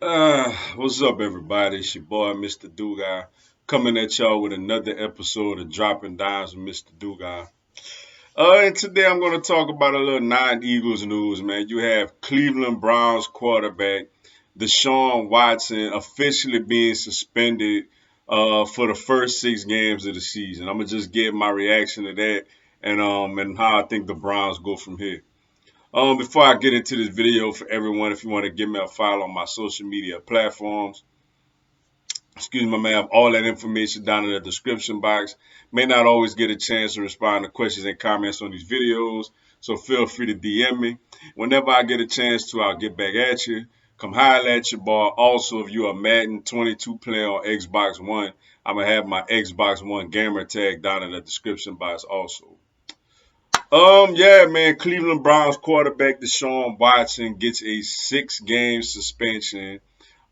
What's up, everybody? It's your boy, Mr. Dugai, coming at y'all with another episode of Dropping Dimes with Mr. Dugai. And today I'm going to talk about a little non-Eagles news, man. You have Cleveland Browns quarterback Deshaun Watson officially being suspended for the first 6 games of the season. I'm gonna just give my reaction to that and how I think the Browns go from here. Before I get into this video, for everyone, if you want to give me a follow on my social media platforms, excuse me, man, I have all that information down in the description box. May not always get a chance to respond to questions and comments on these videos, so feel free to DM me. Whenever I get a chance to, I'll get back at you. Come holler at your boy. Also, if you're a Madden 22 player on Xbox One, I'm going to have my Xbox One gamer tag down in the description box also. Yeah, man. Cleveland Browns quarterback Deshaun Watson gets a 6 game suspension.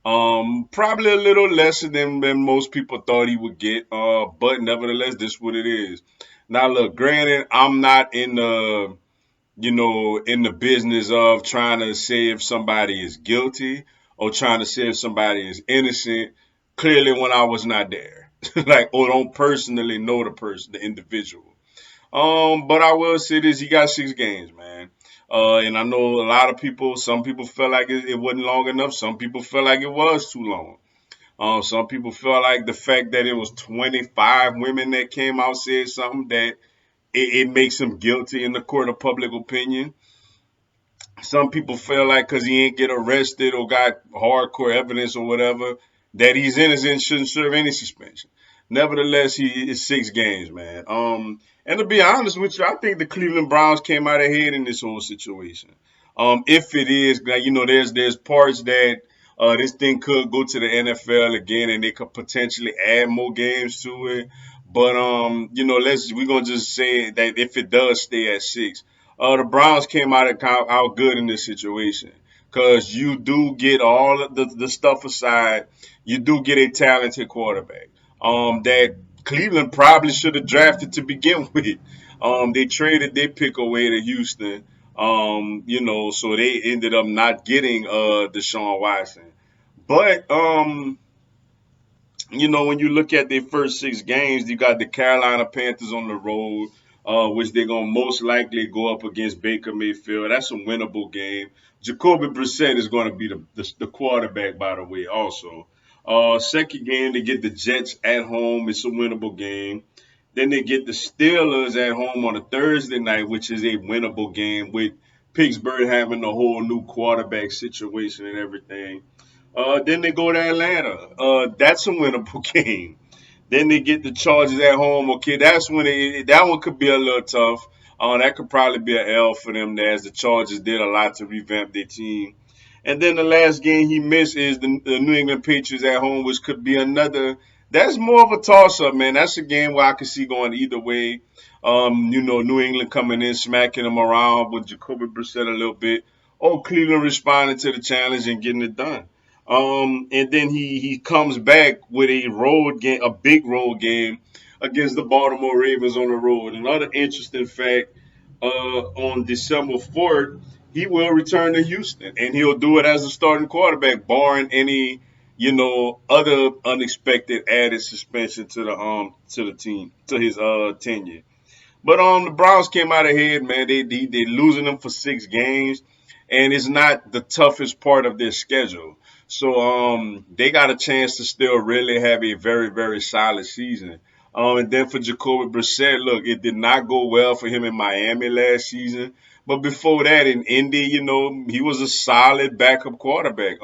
Probably a little lesser than most people thought he would get. But nevertheless, this is what it is. Now, look, granted, I'm not in the business of trying to say if somebody is guilty or trying to say if somebody is innocent. Clearly, when I was not there, like, or don't personally know the person, the individual. But I will say this: he got 6 games, man. And I know a lot of people. Some people felt like it wasn't long enough. Some people felt like it was too long. Some people felt like the fact that it was 25 women that came out said something that it makes him guilty in the court of public opinion. Some people feel like because he ain't get arrested or got hardcore evidence or whatever, that he's innocent, shouldn't serve any suspension. Nevertheless, he is 6 games, man. And to be honest with you, I think the Cleveland Browns came out ahead in this whole situation. If it is, like, there's parts that this thing could go to the NFL again, and they could potentially add more games to it. But we're gonna just say that if it does stay at 6, the Browns came out good in this situation because you do get all of the stuff aside. You do get a talented quarterback that Cleveland probably should have drafted to begin with. They traded their pick away to Houston. So they ended up not getting Deshaun Watson. But when you look at their first 6 games, you got the Carolina Panthers on the road, which they're gonna most likely go up against Baker Mayfield. That's a winnable game. Jacoby Brissett is going to be the quarterback, by the way. Also, second game they get the Jets at home. It's a winnable game. Then they get the Steelers at home on a Thursday night, which is a winnable game with Pittsburgh having a whole new quarterback situation and everything. Then they go to Atlanta. That's a winnable game. Then they get the Chargers at home. Okay, that's when that one could be a little tough. That could probably be an L for them, as the Chargers did a lot to revamp their team. And then the last game he missed is the New England Patriots at home, which could be another. That's more of a toss-up, man. That's a game where I could see going either way. New England coming in, smacking them around with Jacoby Brissett a little bit. Oh, Cleveland responding to the challenge and getting it done. And then he comes back with a road game, a big road game against the Baltimore Ravens on the road. Another interesting fact: on December 4th, he will return to Houston, and he'll do it as a starting quarterback, barring any other unexpected added suspension to the team to his tenure. But the Browns came out ahead, man. They losing them for 6 games, and it's not the toughest part of their schedule. So they got a chance to still really have a very, very solid season. And then for Jacoby Brissett, look, it did not go well for him in Miami last season. But before that, in Indy, he was a solid backup quarterback.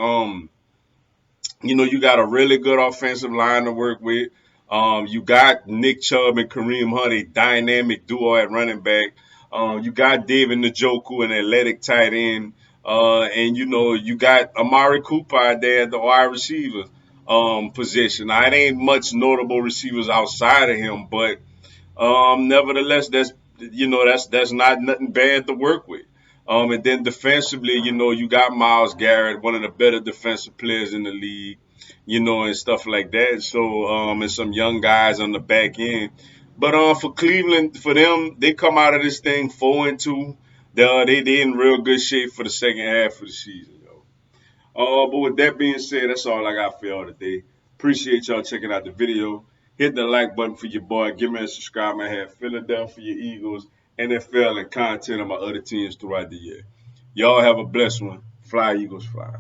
You got a really good offensive line to work with. You got Nick Chubb and Kareem Hunt, a dynamic duo at running back. You got David Njoku, an athletic tight end. And you got Amari Cooper out there at the wide receiver position. Now, it ain't much notable receivers outside of him, but nevertheless, that's not nothing bad to work with. And then defensively, you got Miles Garrett, one of the better defensive players in the league, and stuff like that. So, and some young guys on the back end. But for Cleveland, for them, they come out of this thing 4-2. They in real good shape for the second half of the season, yo. But with that being said, that's all I got for y'all today. Appreciate y'all checking out the video. Hit the like button for your boy. Give me a subscribe. I have Philadelphia Eagles, NFL, and content of my other teams throughout the year. Y'all have a blessed one. Fly, Eagles, fly.